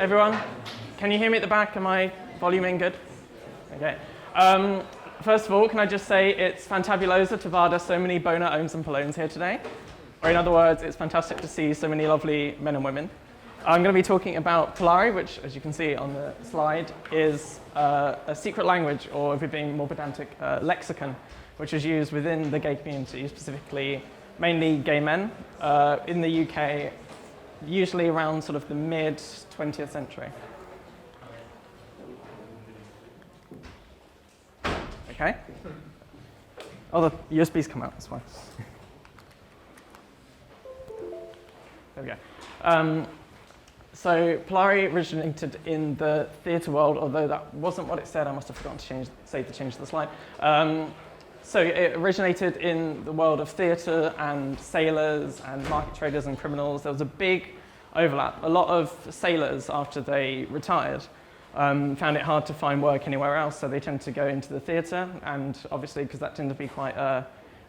everyone. Can you hear me at the back? Am I voluming good? Okay. First of all, can I just say it's fantabulosa to vada so many bona, ohms, and polones here today. Or in other words, it's fantastic to see so many lovely men and women. I'm going to be talking about Polari, which, as you can see on the slide, is a secret language, or if you're being more pedantic, lexicon, which is used within the gay community, specifically mainly gay men, in the UK, usually around sort of the mid-20th century. Okay. Oh, the USB's come out, that's why. There we go. So Polari originated in the theatre world, although that wasn't what it said. I must have forgotten to change the slide. So it originated in the world of theatre and sailors and market traders and criminals. There was a big overlap. A lot of sailors, after they retired, found it hard to find work anywhere else, so they tended to go into the theatre, and obviously because that tended to be quite a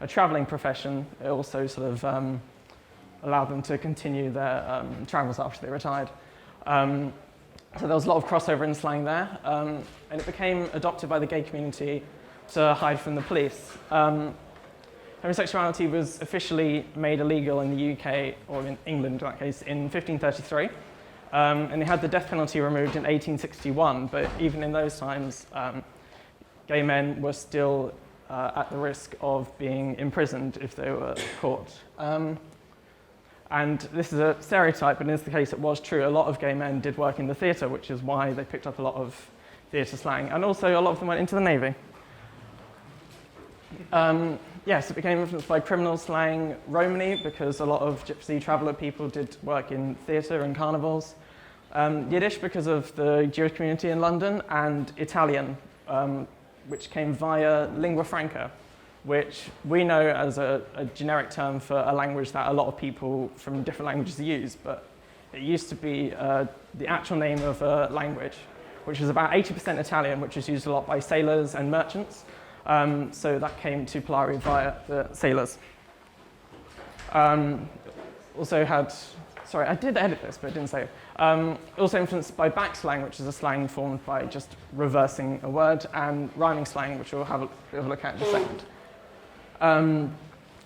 travelling profession, it also sort of allowed them to continue their travels after they retired. So there was a lot of crossover in slang there, and it became adopted by the gay community to hide from the police. Homosexuality was officially made illegal in the UK, or in England in that case, in 1533. And they had the death penalty removed in 1861, but even in those times, gay men were still at the risk of being imprisoned if they were caught. And this is a stereotype, but in this case it was true. A lot of gay men did work in the theatre, which is why they picked up a lot of theatre slang, and also a lot of them went into the Navy. Yes, it became influenced by criminal slang, Romani, because a lot of gypsy traveller people did work in theatre and carnivals. Yiddish, because of the Jewish community in London, and Italian, which came via lingua franca, which we know as a generic term for a language that a lot of people from different languages use, but it used to be the actual name of a language, which is about 80% Italian, which is used a lot by sailors and merchants. So that came to Polari via the sailors. Also had, sorry, I did edit this, but it didn't say it. Also influenced by back slang, which is a slang formed by just reversing a word, and rhyming slang, which we'll have a bit of a look at in a second.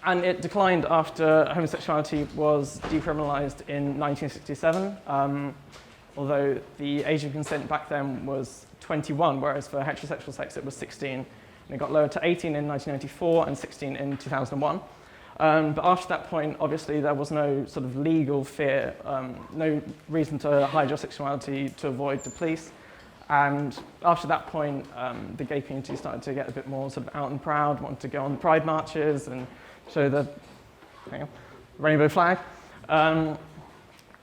And it declined after homosexuality was decriminalised in 1967, although the age of consent back then was 21, whereas for heterosexual sex it was 16. And it got lowered to 18 in 1994 and 16 in 2001. But after that point, obviously, there was no sort of legal fear, no reason to hide your sexuality to avoid the police. And after that point, the gay community started to get a bit more sort of out and proud, wanted to go on pride marches and show the rainbow flag.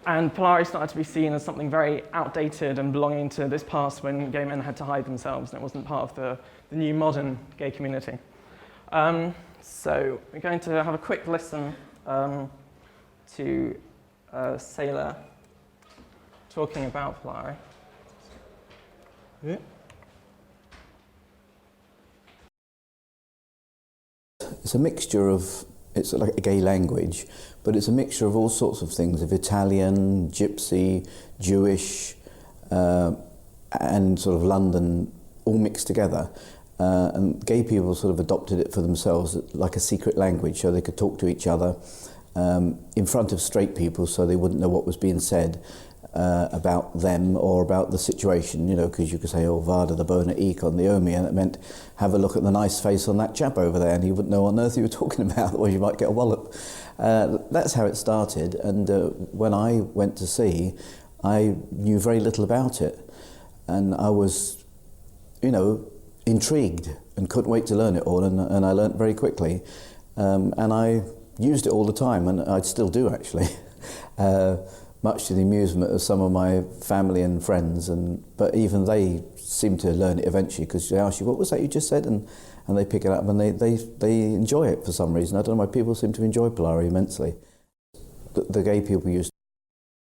And Polari started to be seen as something very outdated and belonging to this past when gay men had to hide themselves and it wasn't part of the new modern gay community. So we're going to have a quick listen to a sailor talking about Polari. Yeah. It's a mixture of, it's like a gay language, but it's a mixture of all sorts of things, of Italian, gypsy, Jewish, and sort of London, all mixed together. And gay people sort of adopted it for themselves like a secret language, so they could talk to each other in front of straight people, so they wouldn't know what was being said about them or about the situation, you know, because you could say, oh, vada the bona econ the omi, and it meant have a look at the nice face on that chap over there, and he wouldn't know what on earth you were talking about, or you might get a wallop. That's how it started, and when I went to sea, I knew very little about it, and I was, you know, intrigued and couldn't wait to learn it all, and I learnt very quickly, and I used it all the time, and I still do actually. Much to the amusement of some of my family and friends, but even they seem to learn it eventually, because they ask you, what was that you just said? And they pick it up and they enjoy it for some reason. I don't know why people seem to enjoy Polari immensely. The gay people use.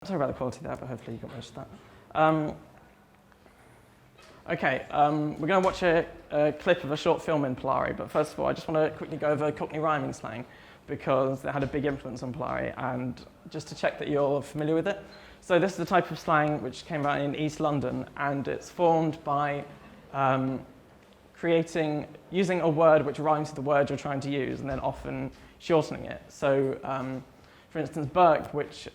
Sorry about the quality there, but hopefully you got most of that. Okay, we're going to watch a clip of a short film in Polari, but first of all I just want to quickly go over Cockney rhyming slang, because it had a big influence on Polari, and just to check that you're familiar with it. So this is the type of slang which came out in East London, and it's formed by using a word which rhymes with the word you're trying to use, and then often shortening it. So, for instance, Burke, which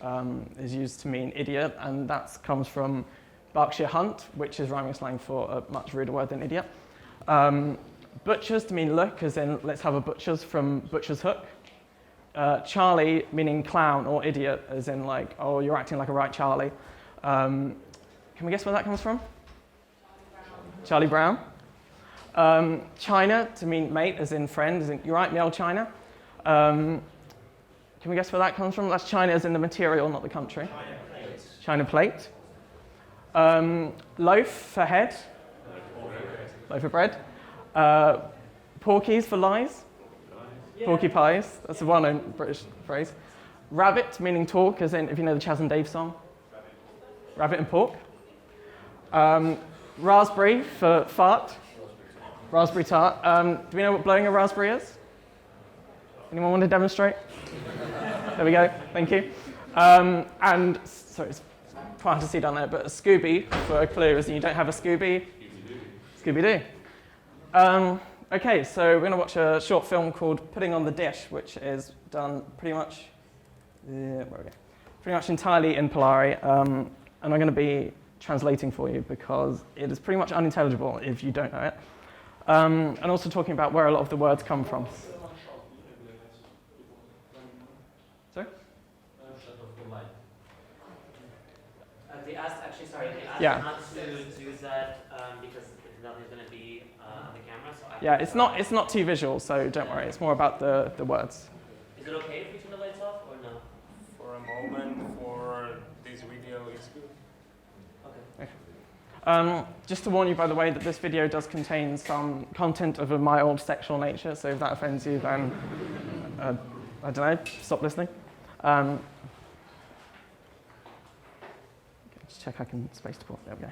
is used to mean idiot, and that comes from Berkshire Hunt, which is rhyming slang for a much ruder word than idiot. Butchers to mean look, as in let's have a butcher's from butcher's hook. Charlie meaning clown or idiot, as in like, oh, you're acting like a right Charlie. Can we guess where that comes from? Charlie Brown. China to mean mate, as in friend, as in you're right, me old China. Can we guess where that comes from? That's China as in the material, not the country. China plate. Loaf for head. Loaf of bread. Porkies for lies. Porky pies. That's a well-known British phrase. Rabbit meaning talk, as in if you know the Chas and Dave song. Rabbit and pork. Raspberry for fart. Raspberry tart. Do we know what blowing a raspberry is? Anyone want to demonstrate? There we go, thank you. And, sorry, it's quite hard to see down there, but a Scooby, for a clue, as in you don't have a Scooby. Scooby-Doo. Okay, so we're going to watch a short film called Putting on the Dish, which is done pretty much entirely in Polari, and I'm going to be translating for you because it is pretty much unintelligible if you don't know it. And also talking about where a lot of the words come from. Sorry? They asked Yeah. not to use that because nothing's going to be on the camera. So Yeah, it's not too visual, so don't worry. It's more about the words. Is it okay if we turn the lights off or no? For a moment, for this video, it's good. Okay. Just to warn you, by the way, that this video does contain some content of a mild sexual nature, so if that offends you, then, I don't know, stop listening. Just check I can space to port. There we go.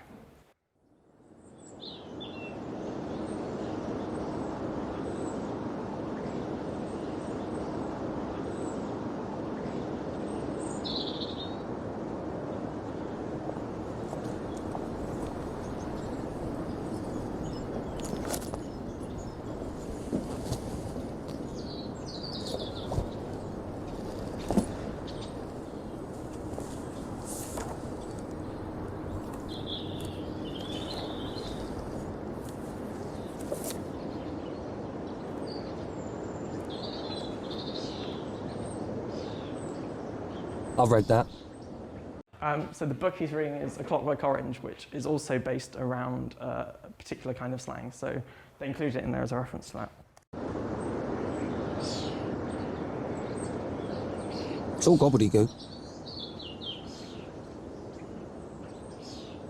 I've read that. So the book he's reading is A Clockwork Orange, which is also based around a particular kind of slang. So they included it in there as a reference to that. It's all gobbledygook.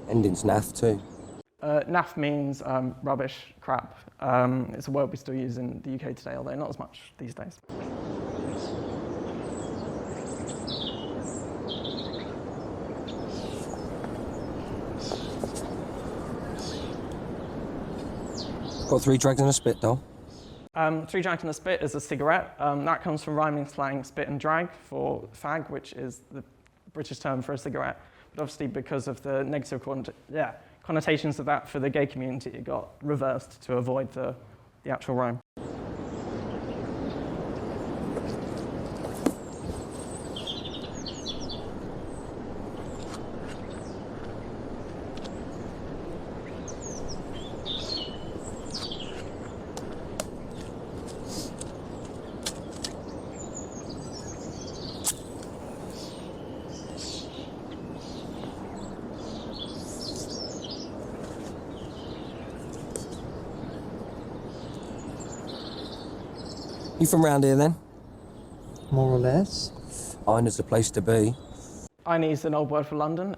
Ending's naff too. Naff means rubbish, crap. It's a word we still use in the UK today, although not as much these days. Got 3 drags and a spit, though. 3 drags and a spit is a cigarette. That comes from rhyming slang spit and drag for fag, which is the British term for a cigarette. But obviously, because of the negative connotations of that for the gay community, it got reversed to avoid the actual rhyme. You from round here then? More or less. Iron's the place to be. Irony is an old word for London.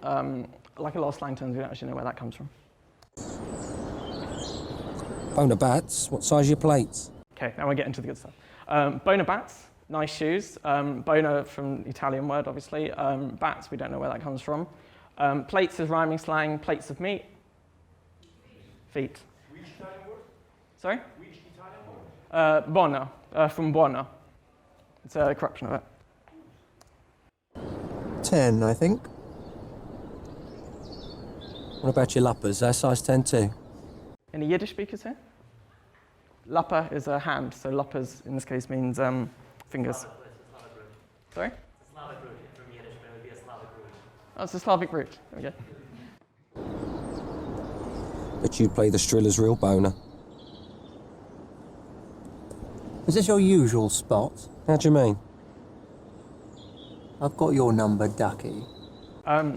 Like a lot of slang terms, we don't actually know where that comes from. Bona bats, what size are your plates? Okay, now we're getting to the good stuff. Bona bats, nice shoes. Bona from the Italian word, obviously. Bats, we don't know where that comes from. Plates is rhyming slang, plates of meat. Feet. Which Italian word? Sorry? Which Italian word? Buona, from buona. It's a corruption of it. 10, I think. What about your lappers? They're size 10 too? Any Yiddish speakers here? Lappa is a hand, so lappas in this case means fingers. Slavic root. Sorry? It's a Slavic root from Yiddish, but it would be a Slavic root. Oh, it's a Slavic root. There we go. But you'd play the Striller's real boner. Is this your usual spot? How do you mean? I've got your number, Ducky.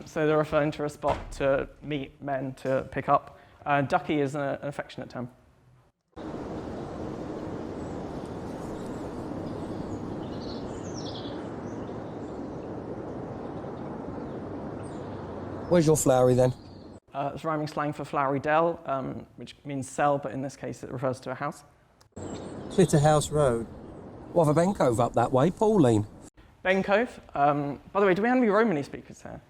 So they're referring to a spot to meet men to pick up. Ducky is an affectionate term. Where's your flowery then? It's rhyming slang for flowery dell, which means cell, but in this case it refers to a house. Clitterhouse Road. What have a Ben Cove up that way, Pauline? Ben Cove. By the way, do we have any Romani speakers here?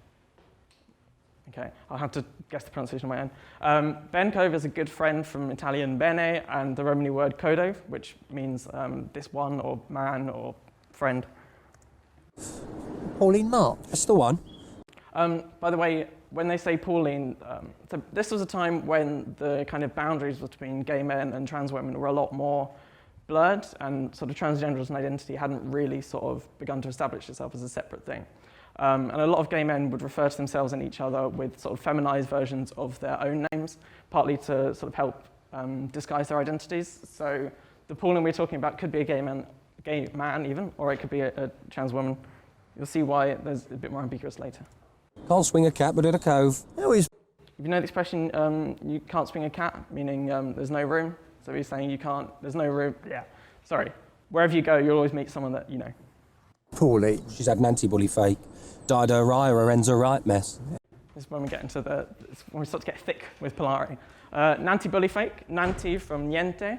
Okay, I'll have to guess the pronunciation on my own. Ben Cove is a good friend from Italian bene and the Romani word codo, which means this one or man or friend. Pauline Mark. That's the one. By the way, when they say Pauline, so this was a time when the kind of boundaries between gay men and trans women were a lot more blurred, and sort of transgender as an identity hadn't really sort of begun to establish itself as a separate thing. And a lot of gay men would refer to themselves and each other with sort of feminized versions of their own names, partly to sort of help disguise their identities. So the Pauline we're talking about could be a gay man even, or it could be a trans woman. You'll see why there's a bit more ambiguous later. Can't swing a cat, but in a cove. How is... If you know the expression, you can't swing a cat, meaning there's no room. So he's saying there's no room. Yeah, sorry. Wherever you go, you'll always meet someone that you know. Pauline. She's had an anti-bully fake. Dyed her eye or ends her right mess. This is when we get into when we start to get thick with Polari. Nanti bully fake, nanti from niente.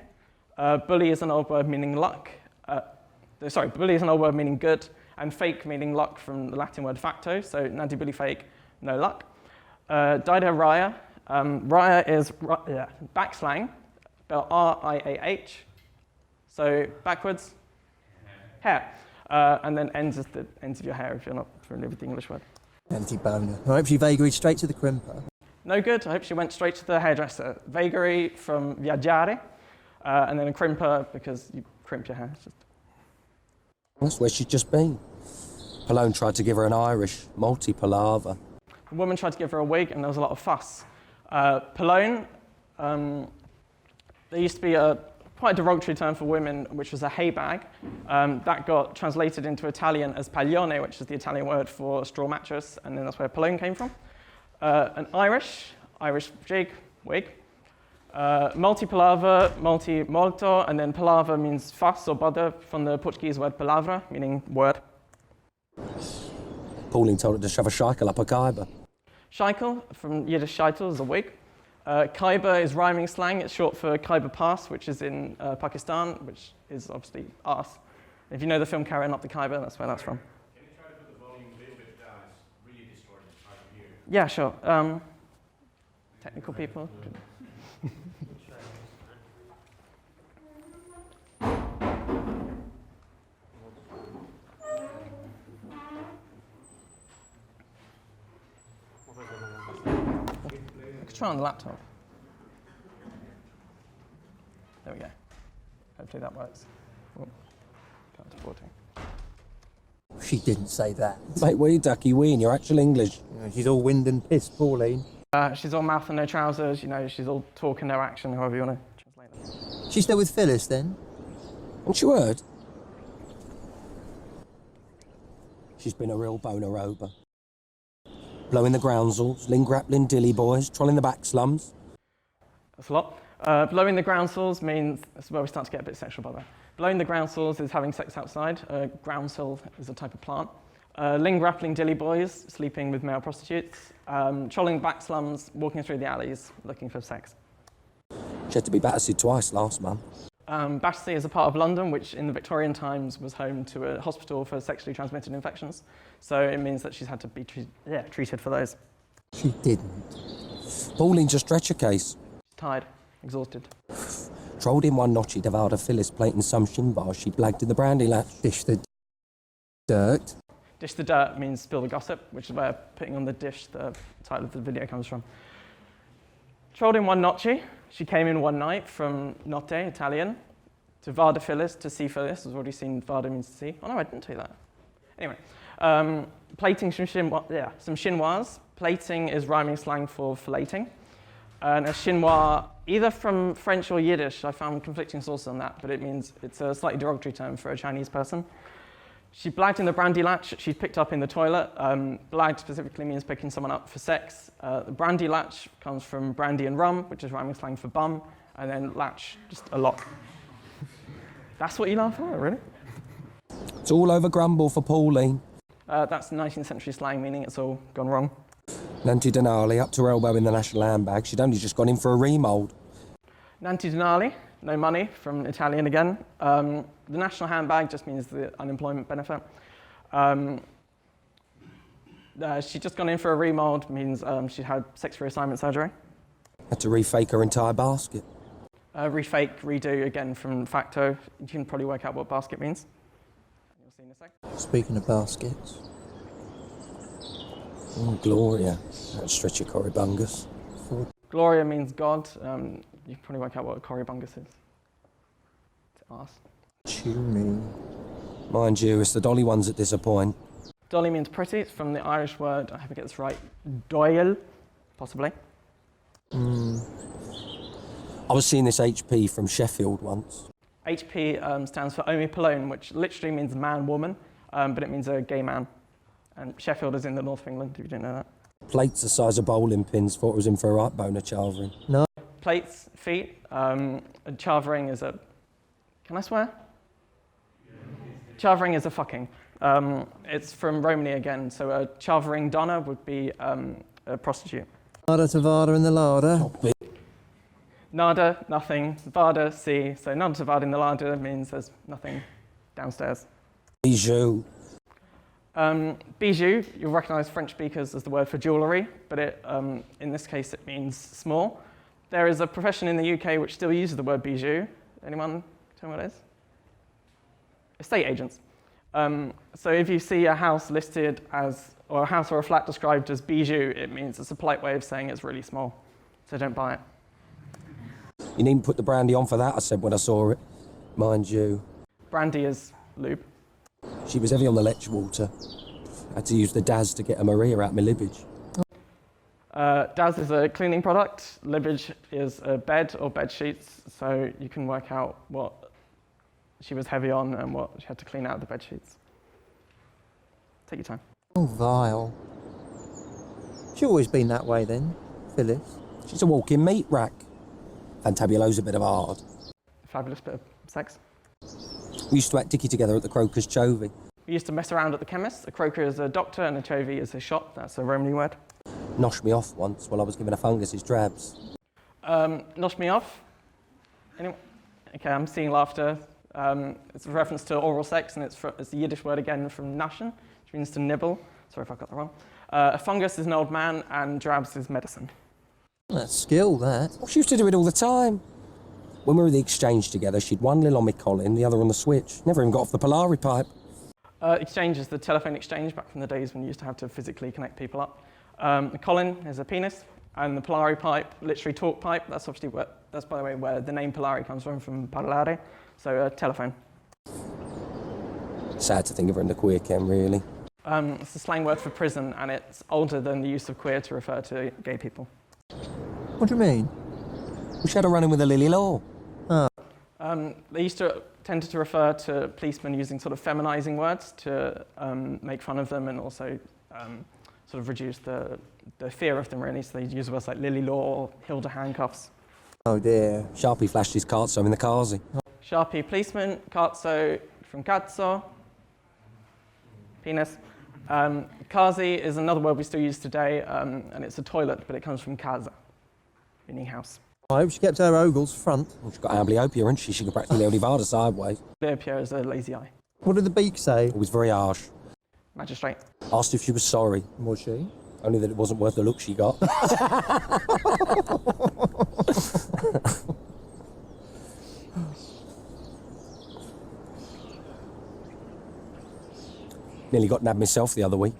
Bully is an old word meaning luck. Bully is an old word meaning good, and fake meaning luck from the Latin word facto. So nanti bully fake, no luck. Dyed her raya. Raya is back slang, spelled R-I-A-H. So backwards, hair. And then ends is the ends of your hair if you're not familiar with the English word. Anti-boner. I hope she vagaried straight to the crimper. No good. I hope she went straight to the hairdresser. Vagary from viaggiare, and then a crimper because you crimp your hair. It's just... That's where she'd just been. Palone tried to give her an Irish multi-palaver. The woman tried to give her a wig, and there was a lot of fuss. Palone, there used to be quite a derogatory term for women, which was a hay bag. That got translated into Italian as paglione, which is the Italian word for straw mattress, and then that's where Palone came from. An Irish jig, wig. Multi-palaver, multi-molto, and then palaver means fuss or bother from the Portuguese word palavra, meaning word. Pauline told her to shove a sheikel up her kaiba. Sheikel, from Yiddish sheitel, is a wig. Khyber is rhyming slang. It's short for Khyber Pass, which is in Pakistan, which is obviously arse. If you know the film Carrying Up the Khyber, that's where that's from. Can you try to put the volume a little bit down? It's really distorted, it's hard to hear. Yeah, sure. Technical people. Try on the laptop. There we go. Hopefully that works. Oh, can't afford to. She didn't say that. Mate, wee ducky wee in your actual English. She's all wind and piss, Pauline. She's all mouth and no trousers, she's all talk and no action, however you want to translate that. She's still with Phyllis then? Haven't you heard? She's been a real boner rober. Blowing the groundsels, ling-grappling dilly boys, trolling the back slums. That's a lot. Blowing the groundsels means, this is where we start to get a bit sexual by the way. Blowing the groundsels is having sex outside. Groundsel is a type of plant. Ling-grappling dilly boys, sleeping with male prostitutes. Trolling back slums, walking through the alleys, looking for sex. She had to be Battersea twice last month. Battersea is a part of London which in the Victorian times was home to a hospital for sexually transmitted infections. So it means that she's had to be treated for those. She didn't. Pauline's a stretcher case. She's tired, exhausted. Trolled in one notch, he devoured a Phyllis plate and some shin bars she blagged in the brandy latch. Dish the dirt. Dish the dirt means spill the gossip, which is where putting on the dish the title of the video comes from. Trolled in one noche. She came in one night from notte, Italian, to vada filis, to see filis. We've already seen vada means to see. Oh no, I didn't tell you that. Anyway, plating some chinoise. Plating is rhyming slang for filleting. And a chinois, either from French or Yiddish, I found conflicting sources on that, but it's a slightly derogatory term for a Chinese person. She blagged in the brandy latch she'd picked up in the toilet. Blagged specifically means picking someone up for sex. The brandy latch comes from brandy and rum, which is rhyming slang for bum, and then latch, just a lot. That's what you laugh at, really? It's all over grumble for Pauline. That's 19th century slang, meaning it's all gone wrong. Nanti Denali up to her elbow in the national handbag. She'd only just gone in for a remould. Nanti denari, no money, from Italian again. The national handbag just means the unemployment benefit. She'd just gone in for a remould, means she'd had sex reassignment surgery. Had to refake her entire basket. Refake, redo, again from facto. You can probably work out what basket means. You'll see in a sec. Speaking of baskets, Oh, Gloria. That'd stretch your corribungus. Gloria means God. You can probably work out what a corribungus is. It's arse. tune Mind you, it's the dolly ones that disappoint. Dolly means pretty. It's from the Irish word, I hope I get this right, doil, possibly. I was seeing this HP from Sheffield once. HP stands for omipolone, which literally means man, woman, but it means a gay man. And Sheffield is in the north of England, if you didn't know that. Plates the size of bowling pins, thought it was in for a right boner chavering. No. Plates, feet, chavering is a... Can I swear? Chavering is a fucking. It's from Romani again, so a chavering donna would be a prostitute. Vada to Vada in the larder. Nada, nothing. Vada, see. So nada to vada in the larder means there's nothing downstairs. Bijou. Bijou, you'll recognise French speakers as the word for jewellery, but in this case it means small. There is a profession in the UK which still uses the word bijou. Anyone tell me what it is? Estate agents. So if you see a house listed as, or a house or a flat described as bijou, it means it's a polite way of saying it's really small. So don't buy it. You needn't put the brandy on for that, I said when I saw it. Mind you. Brandy is lube. She was heavy on the lech water. Had to use the Daz to get a Maria out my libbage. Daz is a cleaning product. Libbage is a bed or bed sheets, so you can work out what she was heavy on and what she had to clean out of the bed sheets. Take your time. Oh, vile. She's always been that way then, Phyllis. She's a walking meat rack. Fantabulo's a bit of hard. Fabulous bit of sex. We used to act dicky together at the Crocus Chovy. We used to mess around at the chemist. A croaker is a doctor and a chovy is a shot. That's a Romani word. Noshed me off once while I was giving a fungus his drabs. Nosh me off. Anyone? Okay, I'm seeing laughter. It's a reference to oral sex, and it's a Yiddish word again from naschen, which means to nibble. Sorry if I got that wrong. A fungus is an old man, and drabs is medicine. That's skill, that. Well, she used to do it all the time. When we were at the exchange together, she'd one lil on me collar, the other on the switch. Never even got off the Polari pipe. Exchange is the telephone exchange back from the days when you used to have to physically connect people up. The collar is a penis, and the Polari pipe, literally talk pipe. That's obviously that's by the way where the name Polari comes from parlare. So telephone. Sad to think of her in the queer chem, really. It's a slang word for prison, and it's older than the use of queer to refer to gay people. What do you mean? We had her running with a lily law. They used to tended to refer to policemen using sort of feminising words to make fun of them and also sort of reduce the fear of them, really. So they use words like lily law or Hilda handcuffs. Oh dear. Sharpie flashed his cartso in the Kazi. Sharpie policeman, cazzo from cazzo, penis. Kazi is another word we still use today, and it's a toilet, but it comes from casa, meaning house. I hope she kept her ogles front. Well, she's got amblyopia, hasn't she? She can practically hold Vada sideways. Amblyopia is a lazy eye. What did the beak say? It was very harsh. Magistrate. Asked if she was sorry. Was she? Only that it wasn't worth the look she got. Nearly got nabbed myself the other week.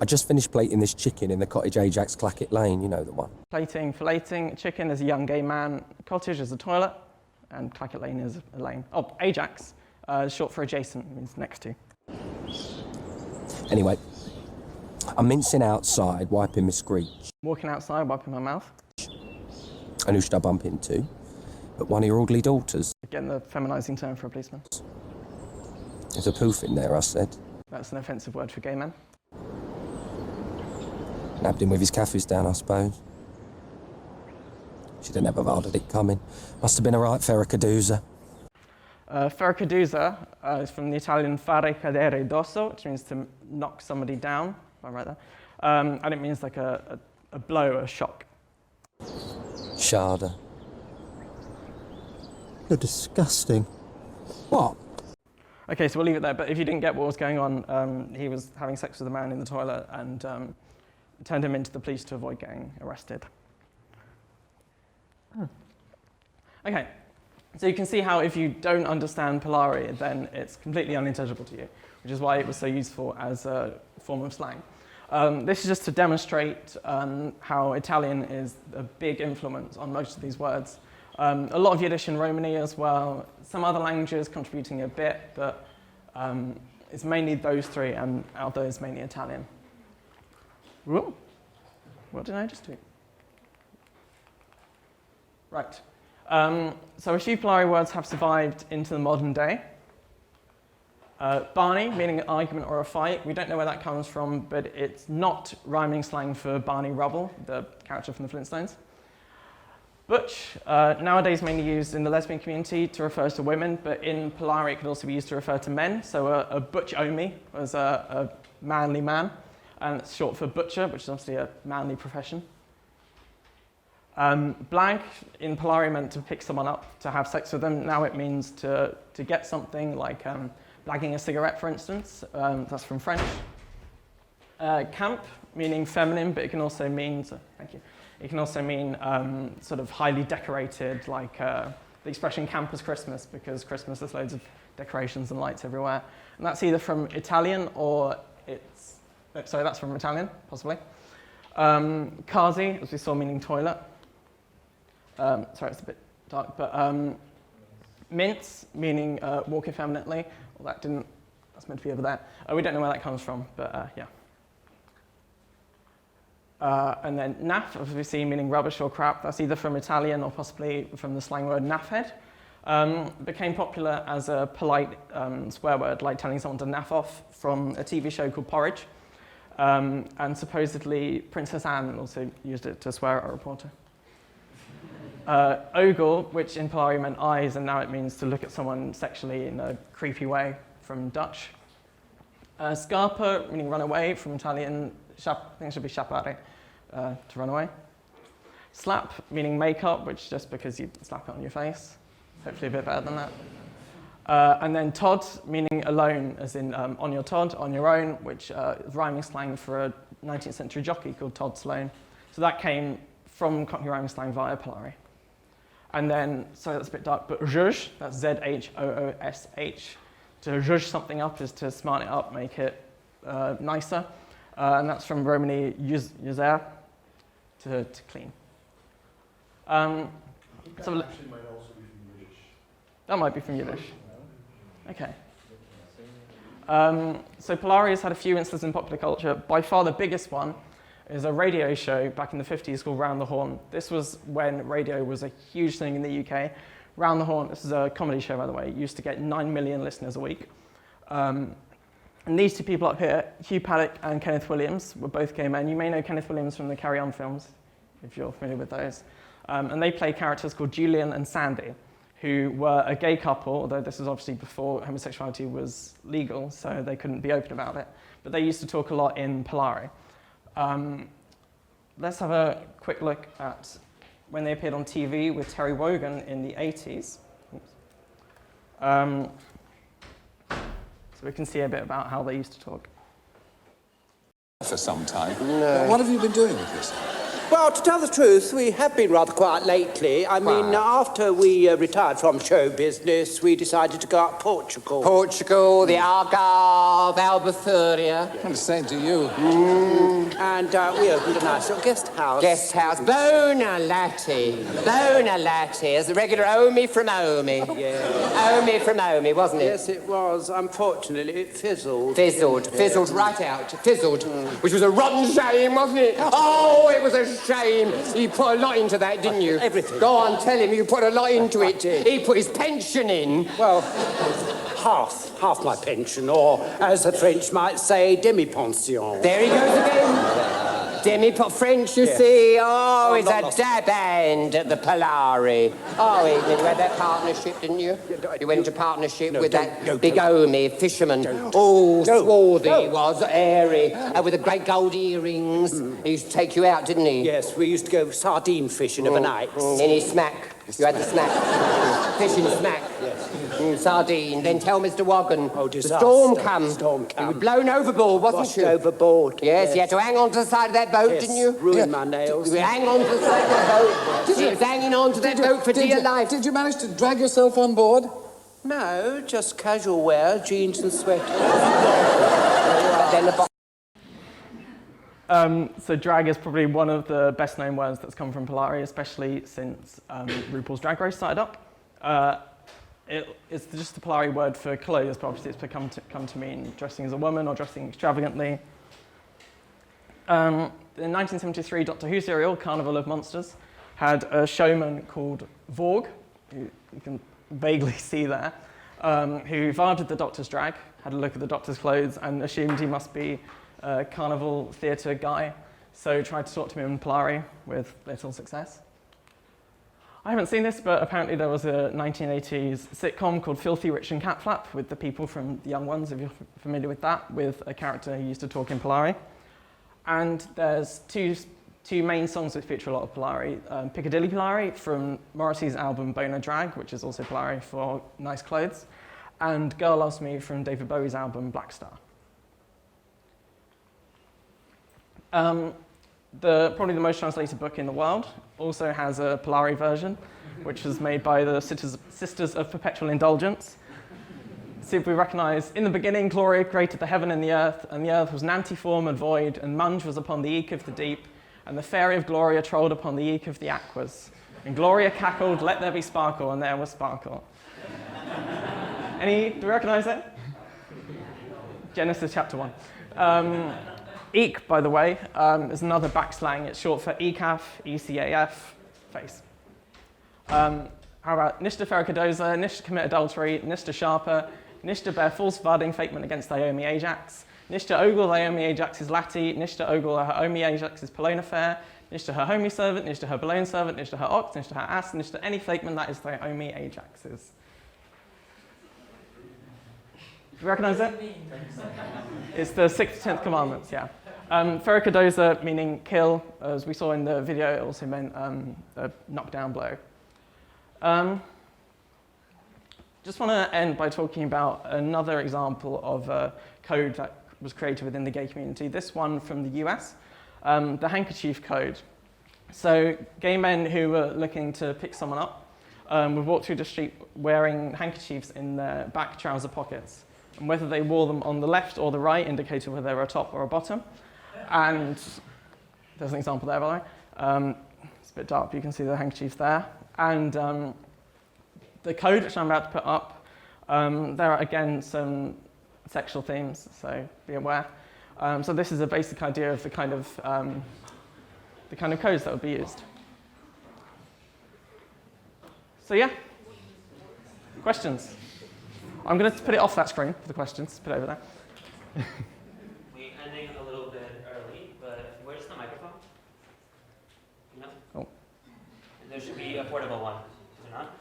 I just finished plating this chicken in the cottage Ajax Clackett Lane, you know the one. Plating, filleting. Chicken is a young gay man. Cottage is a toilet. And Clackett Lane is a lane. Oh, Ajax, short for adjacent, means next to. Anyway, I'm mincing outside, wiping my screech. Walking outside, wiping my mouth. And who should I bump into? But one of your ugly daughters. Again, the feminising term for a policeman. There's a poof in there, I said. That's an offensive word for gay men. Nabbed him with his caffies down, I suppose. She'd have never varded it coming. Must have been a right ferracaduza. Ferracaduza is from the Italian fare cadere dosso, which means to knock somebody down, if I'm right there. And it means like a blow, a shock. Sharda. You're disgusting. What? Okay, so we'll leave it there, but if you didn't get what was going on, he was having sex with a man in the toilet and turned him into the police to avoid getting arrested. Okay, so you can see how if you don't understand Polari, then it's completely unintelligible to you, which is why it was so useful as a form of slang. This is just to demonstrate how Italian is a big influence on most of these words. A lot of Yiddish and Romani as well, some other languages contributing a bit, but it's mainly those three, and out of those, mainly Italian. Whoa. What did I just do? Right. So a few Polari words have survived into the modern day. Barney, meaning an argument or a fight. We don't know where that comes from, but it's not rhyming slang for Barney Rubble, the character from the Flintstones. Butch, nowadays mainly used in the lesbian community to refer to women, but in Polari it could also be used to refer to men. So a butch omi was a manly man, and it's short for butcher, which is obviously a manly profession. Blag in Polari meant to pick someone up, to have sex with them. Now it means to get something, like blagging a cigarette, for instance. That's from French. Camp, meaning feminine, but it can also mean, thank you. It can also mean sort of highly decorated, like the expression camp as Christmas, because Christmas there's loads of decorations and lights everywhere. And that's either from Italian or that's from Italian, possibly. Kazi, as we saw, meaning toilet. Sorry, it's a bit dark, but mince, meaning walk effeminately. Well, that's meant to be over there. We don't know where that comes from, but yeah. And then naff, obviously meaning rubbish or crap. That's either from Italian or possibly from the slang word naffhead. Became popular as a polite swear word, like telling someone to naff off, from a TV show called Porridge. And supposedly Princess Anne also used it to swear at a reporter. Ogle, which in Polari meant eyes, and now it means to look at someone sexually in a creepy way, from Dutch. Scarpa, meaning run away, from Italian, I think it should be scippare, to run away. Slap, meaning makeup, which just because you slap it on your face. Hopefully a bit better than that. And then Todd, meaning alone, as in on your Todd, on your own, which is rhyming slang for a 19th century jockey called Todd Sloane. So that came from Cockney rhyming slang via Polari. And then, sorry that's a bit dark, but zhuzh, that's Z-H-O-O-S-H. To zhuzh something up is to smarten it up, make it nicer. And that's from Romani yuzer, to clean. So actually might also be from Yiddish. That might be from Yiddish. Okay. So Polari has had a few instances in popular culture. By far the biggest one is a radio show back in the 50s called Round the Horn. This was when radio was a huge thing in the UK. Round the Horn, this is a comedy show, by the way, used to get 9 million listeners a week. And these two people up here, Hugh Paddock and Kenneth Williams, were both gay men. You may know Kenneth Williams from the Carry On films, if you're familiar with those. And they play characters called Julian and Sandy, who were a gay couple, although this was obviously before homosexuality was legal, so they couldn't be open about it. But they used to talk a lot in Polari. Let's have a quick look at when they appeared on TV with Terry Wogan in the 80s. So we can see a bit about how they used to talk. For some time. No. What have you been doing with this? Well, to tell the truth, we have been rather quiet lately. I mean, after we retired from show business, we decided to go up Portugal. Portugal, the Algarve, Albufeira. I'm saying to you. And we opened a nice little guest house. Guest house. Bonalati. Bonalati. As the regular Omi from Omi. Yeah. Omi from Omi, wasn't it? Yes, it was. Unfortunately, it fizzled. Fizzled right out. Fizzled. Which was a rotten shame, wasn't it? Oh, it was a shame. You put a lot into that, didn't you? Everything. Go on, tell him you put a lot into it. He put his pension in. Well, half my pension, or as the French might say, demi-pension. There he goes again. French, you see. Oh, it's a dab hand at the Polari. Oh, you had that partnership, didn't you? You went into partnership with that big Omi fisherman. Oh, swarthy he was, airy, with the great gold earrings. He used to take you out, didn't he? Yes, we used to go sardine fishing of a night. Any smack. You had the smack. Fishing smack. Yes. Sardine. Then tell Mr. Wogan. Oh, disaster. The storm come. Storm come. You were blown overboard, wasn't you? Overboard. Yes, you had to hang on to the side of that boat, didn't you? Ruined my nails. You hang on to the side of that boat. You was hanging on to that boat for dear life. Did you manage to drag yourself on board? No, just casual wear, jeans and sweaters. Then the So drag is probably one of the best known words that's come from Polari, especially since RuPaul's Drag Race started up. It's just the Polari word for clothes, but obviously it's come to mean dressing as a woman or dressing extravagantly. In 1973, Doctor Who serial, Carnival of Monsters, had a showman called Vorg, who you can vaguely see there, who vibed at the Doctor's drag, had a look at the Doctor's clothes, and assumed he must be a carnival theatre guy, so tried to talk to him in Polari with little success. I haven't seen this, but apparently there was a 1980s sitcom called Filthy Rich and Catflap with the people from The Young Ones, if you're familiar with that, with a character who used to talk in Polari. And there's two main songs that feature a lot of Polari. Piccadilly Polari from Morrissey's album Boner Drag, which is also Polari for nice clothes, and Girl Loves Me from David Bowie's album Black Star. Probably the most translated book in the world also has a Polari version, which was made by the Sisters of Perpetual Indulgence. See if we recognise, in the beginning, Gloria created the heaven and the earth was nantiform and void, and Munge was upon the eke of the deep, and the fairy of Gloria trolled upon the eke of the aquas. And Gloria cackled, let there be sparkle, and there was sparkle. Do you recognise it? Genesis chapter 1. Eek, by the way, is another backslang. It's short for ECAF, ECAF, face. How about Nishta Ferracadoza, Nishta commit adultery, Nishta sharper, Nishta bear false varding fakement against Naomi Ajax, Nishta ogle Naomi Ajax's lati, Nishta ogle her Naomi Ajax's polona fair, Nishta her homie servant, Nishta her balone servant, Nishta her ox, Nishta her ass, Nishta any fakement that is Naomi Ajax's. Do you recognise it? It's the 6th to 10th commandments, yeah. Ferracadoza meaning kill, as we saw in the video, it also meant a knockdown blow. Just want to end by talking about another example of a code that was created within the gay community, this one from the US, the handkerchief code. So gay men who were looking to pick someone up would walk through the street wearing handkerchiefs in their back trouser pockets. And whether they wore them on the left or the right indicated whether they were a top or a bottom. And there's an example there, by the way. It's a bit dark, but you can see the handkerchiefs there. And the code, which I'm about to put up, there are, again, some sexual themes, so be aware. So this is a basic idea of the kind of codes that would be used. So yeah, questions? I'm going to put it off that screen for the questions, put it over there. We're ending a little bit early, but where's the microphone? No? Oh. There should be a portable one, is there not?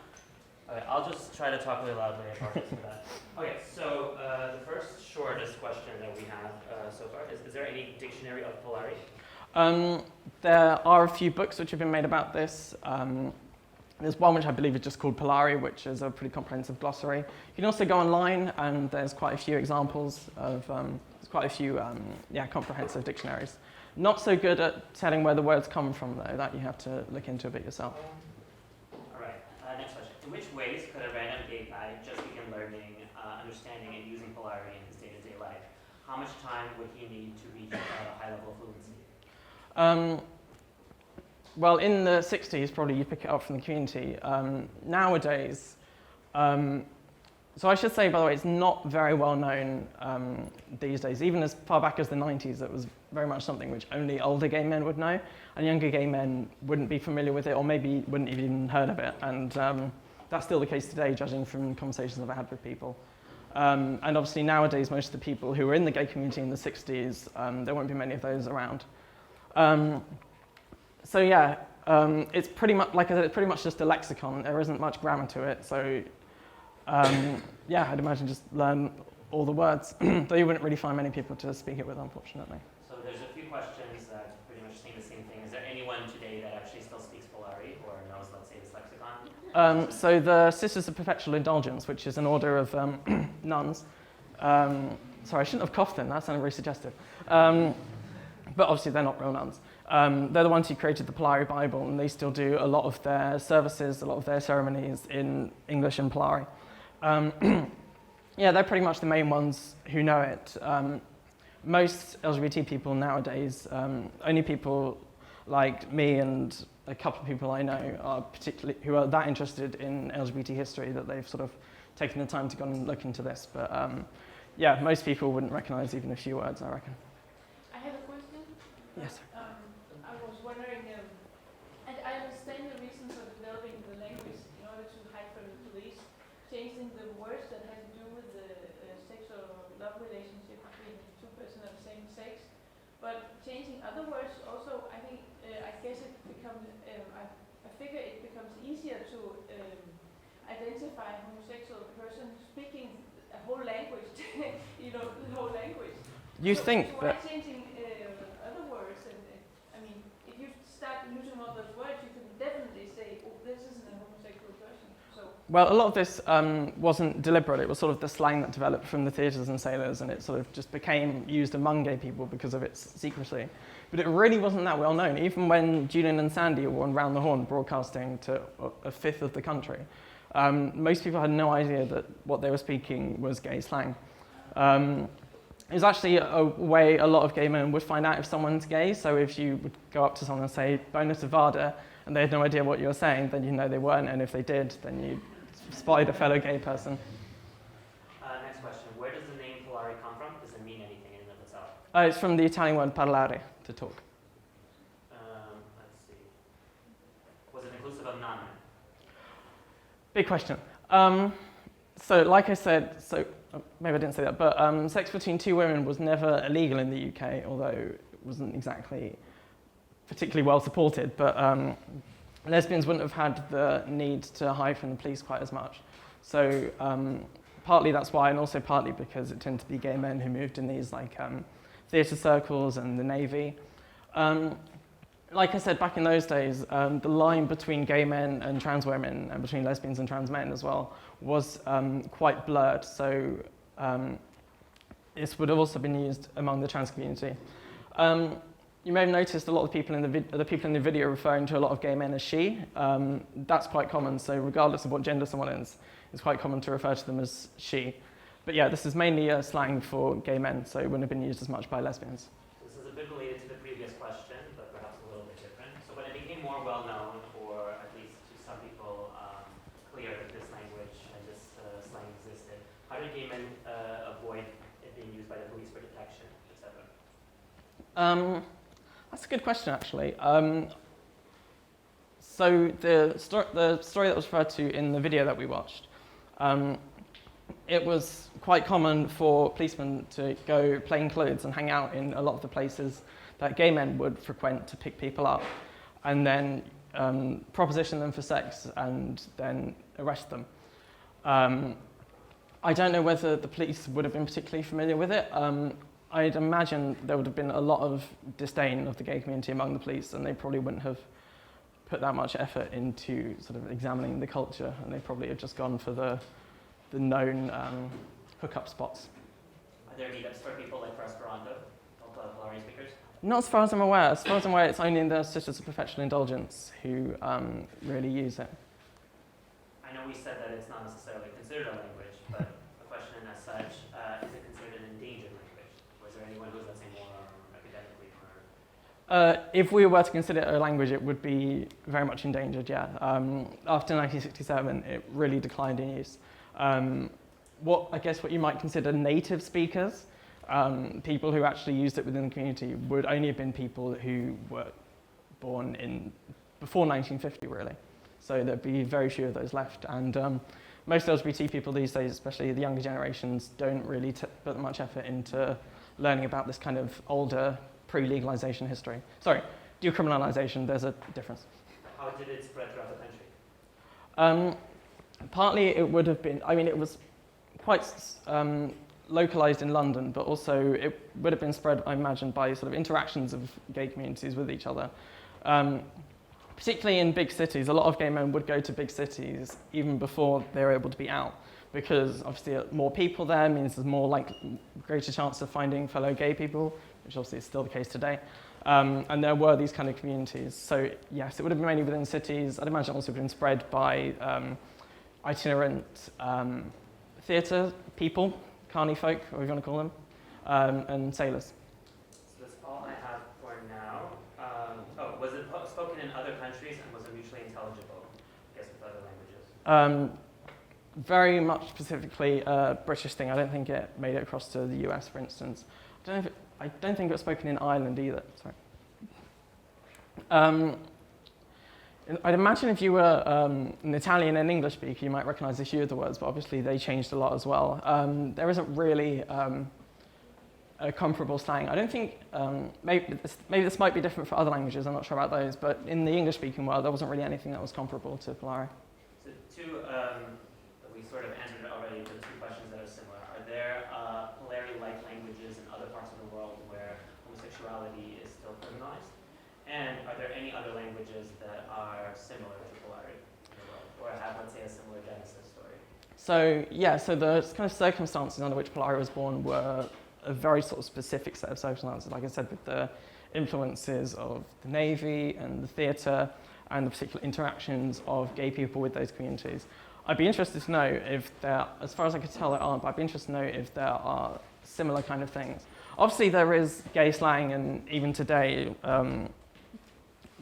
Okay, I'll just try to talk really loudly, I apologize for that. Okay, so the first shortest question that we have so far is there any dictionary of Polari? There are a few books which have been made about this. There's one which I believe is just called Polari, which is a pretty comprehensive glossary. You can also go online, and there's quite a few examples of, there's quite a few comprehensive dictionaries. Not so good at telling where the words come from, though. That you have to look into a bit yourself. All right, next question. In which ways could a random gay guy just begin learning, understanding, and using Polari in his day-to-day life? How much time would he need to reach a high level of fluency? Well, in the 60s, probably you pick it up from the community. Nowadays, so I should say, by the way, it's not very well known these days. Even as far back as the 90s, it was very much something which only older gay men would know, and younger gay men wouldn't be familiar with it, or maybe wouldn't have even heard of it. And that's still the case today, judging from conversations I've had with people. And obviously nowadays, most of the people who were in the gay community in the 60s, there won't be many of those around. So yeah, it's pretty much, like I said, it's pretty much just a lexicon. There isn't much grammar to it. So yeah, I'd imagine just learn all the words, though you wouldn't really find many people to speak it with, unfortunately. So there's a few questions that pretty much say the same thing. Is there anyone today that actually still speaks Polari or knows, let's say, this lexicon? So the Sisters of Perpetual Indulgence, which is an order of nuns. Sorry, I shouldn't have coughed then. That sounded very suggestive. But obviously they're not real nuns. They're the ones who created the Polari Bible, and they still do a lot of their services, a lot of their ceremonies in English and Polari. Yeah, they're pretty much the main ones who know it. Most LGBT people nowadays, only people like me and a couple of people I know are particularly who are that interested in LGBT history that they've sort of taken the time to go and look into this. But yeah, most people wouldn't recognize even a few words, I reckon. I have a question. Yes. I was wondering, and I understand the reason for developing the language in order to hide from the police, changing the words that have to do with the sex or love relationship between two persons of the same sex, but changing other words also, I think, I guess it becomes, I figure it becomes easier to identify a homosexual person speaking a whole language, you know, the whole language. You so, think so that... why changing other words? And I mean, if you start using all those words, you can definitely say, oh, this isn't a homosexual person. So. Well, a lot of this wasn't deliberate. It was sort of the slang that developed from the theatres and sailors, and it sort of just became used among gay people because of its secrecy. But it really wasn't that well known. Even when Julian and Sandy were on Round the Horn broadcasting to a fifth of the country, most people had no idea that what they were speaking was gay slang. It was actually a way a lot of gay men would find out if someone's gay. So if you would go up to someone and say, bonus Avada, and they had no idea what you were saying, then you know they weren't. And if they did, then you spotted a fellow gay person. Next question. Where does the name Polari come from? Does it mean anything in and of itself? It's from the Italian word parlare, to talk. Let's see. Was it inclusive of non-men? Big question. So like I said, maybe I didn't say that, but sex between two women was never illegal in the UK, although it wasn't exactly particularly well supported. But lesbians wouldn't have had the need to hide from the police quite as much. So partly that's why, and also partly because it tended to be gay men who moved in these like theatre circles and the Navy. Like I said, back in those days, the line between gay men and trans women and between lesbians and trans men as well was quite blurred. So this would have also been used among the trans community. You may have noticed a lot of people in the video referring to a lot of gay men as she. That's quite common. So regardless of what gender someone is, it's quite common to refer to them as she. But yeah, this is mainly a slang for gay men, so it wouldn't have been used as much by lesbians. This is a bit related to the previous question, but perhaps a little bit different. So when it became more well-known, or at least to some people clear that this language and this slang existed, how did gay men avoid it being used by the police for detection, etc.? That's a good question, actually. So the story that was referred to in the video that we watched, it was quite common for policemen to go plain clothes and hang out in a lot of the places that gay men would frequent to pick people up, and then proposition them for sex and then arrest them. I don't know whether the police would have been particularly familiar with it. I'd imagine there would have been a lot of disdain of the gay community among the police, and they probably wouldn't have put that much effort into sort of examining the culture, and they probably have just gone for the known hookup spots. Are there meetups for people like for Esperanto, Polari speakers? Not as far as I'm aware. As far as I'm aware, it's only in the Sisters of Perpetual Indulgence who really use it. I know we said that it's not necessarily considered a language, but a question as such, is it considered an endangered language? Was there anyone who's, let's say, more academically or... If we were to consider it a language, it would be very much endangered, yeah. After 1967, it really declined in use. What you might consider native speakers, people who actually used it within the community, would only have been people who were born before 1950, really. So there'd be very few of those left. And most LGBT people these days, especially the younger generations, don't really put much effort into learning about this kind of older pre-legalization history. Sorry, decriminalisation, there's a difference. How did it spread throughout the country? Partly it would have been, it was quite localized in London, but also it would have been spread, I imagine, by sort of interactions of gay communities with each other. Particularly in big cities, a lot of gay men would go to big cities even before they were able to be out, because obviously more people there means there's greater chance of finding fellow gay people, which obviously is still the case today. And there were these kind of communities. So yes, it would have been mainly within cities. I'd imagine it also been spread by itinerant theatre people, carny folk, or you want to call them, and sailors. So that's all I have for now. Was it spoken in other countries, and was it mutually intelligible, I guess, with other languages? Very much specifically a British thing. I don't think it made it across to the US, for instance. I don't think it was spoken in Ireland either. Sorry. I'd imagine if you were an Italian and English speaker, you might recognize a few of the words, but obviously they changed a lot as well. There isn't really a comparable slang. I don't think, maybe this might be different for other languages, I'm not sure about those, but in the English-speaking world, there wasn't really anything that was comparable to Polari. So we sort of answered already, the two questions that are similar. Are there Polari-like languages in other parts of the world where homosexuality is still criminalized? And are there any other languages that are similar to Polari in the world, or have, let's say, a similar genesis story? So the kind of circumstances under which Polari was born were a very sort of specific set of circumstances, like I said, with the influences of the Navy and the theatre and the particular interactions of gay people with those communities. I'd be interested to know if there, as far as I could tell there aren't, but I'd be interested to know if there are similar kind of things. Obviously there is gay slang, and even today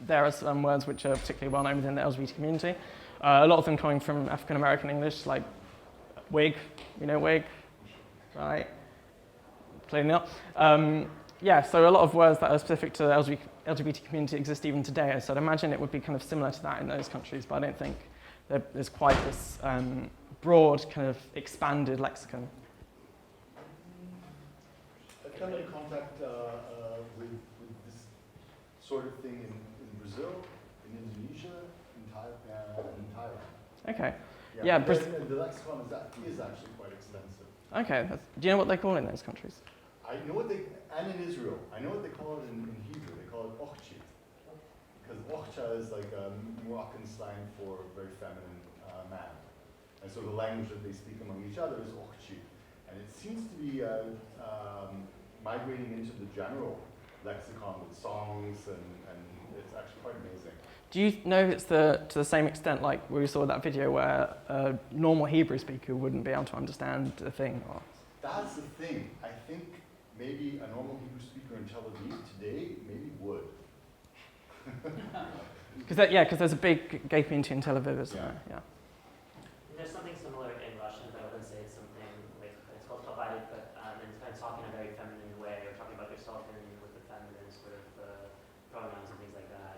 there are some words which are particularly well known within the LGBT community. A lot of them coming from African American English, like wig, wig, right? Clearly not. So a lot of words that are specific to the LGBT community exist even today, so I'd imagine it would be kind of similar to that in those countries, but I don't think there's quite this broad, kind of expanded lexicon. I've come in contact with this sort of thing in Brazil, in Indonesia, in Thailand. Okay. Yeah, the lexicon is actually quite extensive. Okay. Do you know what they call it in those countries? I know what and in Israel, I know what they call it in Hebrew. They call it ochchit. Because ochcha is like a Moroccan slang for a very feminine man. And so the language that they speak among each other is ochchit. And it seems to be migrating into the general lexicon with songs, and it's actually quite amazing. Do you know if it's to the same extent like we saw that video where a normal Hebrew speaker wouldn't be able to understand a thing? Or? That's the thing. I think maybe a normal Hebrew speaker in Tel Aviv today maybe would. Because there's a big gay community in Tel Aviv, isn't there? Yeah. There's something similar in Russian, but I wouldn't say it's something like, it's called flowery, but it's kind of talking in a very feminine way, or talking about yourself with the feminine sort of pronouns and things like that,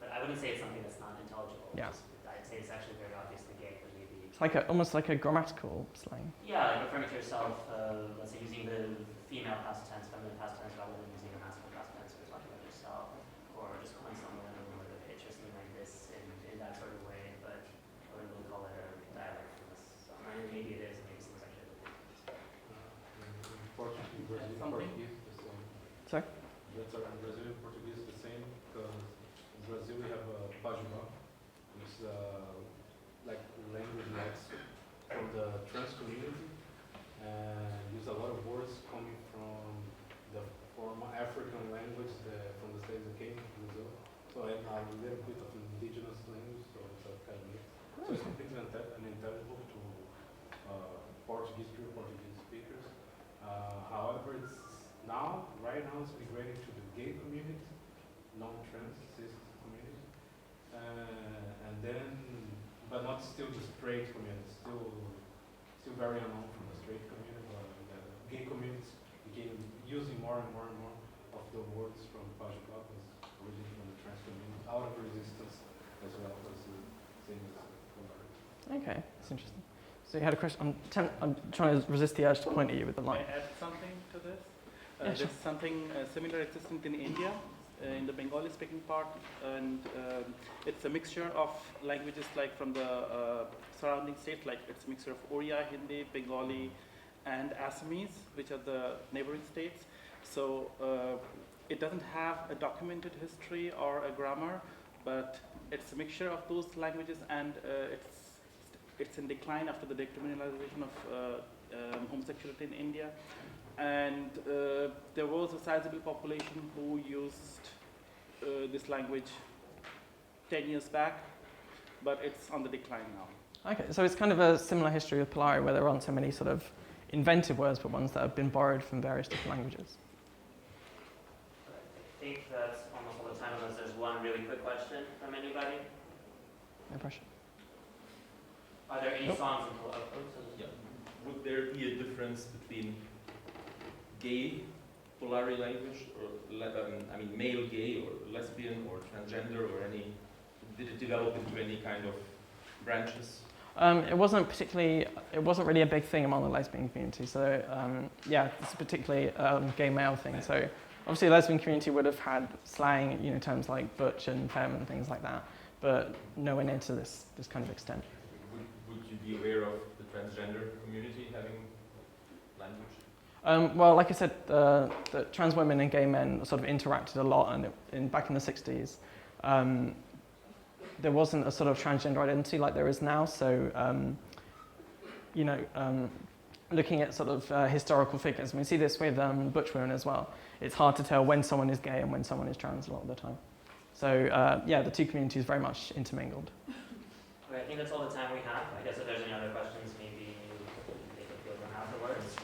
but I wouldn't say it's something that's not intelligible. Yeah. I'd say it's actually very obviously gay, but maybe... It's like almost like a grammatical slang. Yeah, like referring to yourself, let's say using the female past tense, feminine past tense, rather than using a masculine past tense, or talking about yourself, or just calling someone with a picture, something like this, in that sort of way, but I wouldn't really call it a dialect from this. Maybe it is, maybe someone's actually Portuguese, Brazilian Portuguese, the same. Sorry? That's in Brazilian Portuguese the same, because in Brazil we have a pajubá, which is like language lex from the trans community, and use a lot of words coming from the from African language from the states that came to Brazil. So I have a little bit of indigenous language, so it's a kind of mix. So it's completely unintelligible to Portuguese, pure Portuguese speakers. However, right now it's migrating to the gay community, non-trans, cis community, and then, but not still the straight community, still very unknown from the straight community, but the gay communities became using more and more of the words from Polyglot as originally from the trans community, out of resistance as well as the same as Polari. Okay, that's interesting. So you had a question. I'm trying to resist the urge to point at you with the light. Can I add something to this? Yeah, sure. There's something similar existent in India, in the Bengali-speaking part, and it's a mixture of languages like from the surrounding states, like it's a mixture of Oriya, Hindi, Bengali, and Assamese, which are the neighboring states. So it doesn't have a documented history or a grammar, but it's a mixture of those languages, and it's in decline after the decriminalisation of homosexuality in India. And there was a sizable population who used this language 10 years back, but it's on the decline now. Okay, so it's kind of a similar history with Polari, where there aren't so many sort of invented words, but ones that have been borrowed from various different languages. I think that's almost all the time, unless there's one really quick question from anybody. No pressure. Are there any songs in Polari? Yeah. Would there be a difference between gay Polari language, or male gay, or lesbian, or transgender, or any? Did it develop into any kind of branches? It wasn't really a big thing among the lesbian community. So yeah, it's particularly gay male thing. So obviously, the lesbian community would have had slang, terms like butch and femme and things like that, but nowhere near to this kind of extent. Would you be aware of the transgender community having language? Well, like I said, the trans women and gay men sort of interacted a lot, and back in the 60s, there wasn't a sort of transgender identity like there is now. So, looking at sort of historical figures, and we see this with butch women as well. It's hard to tell when someone is gay and when someone is trans a lot of the time. So, yeah, the two communities very much intermingled. Okay, I think that's all the time we have. I guess if there's any other questions, maybe they can field them afterwards.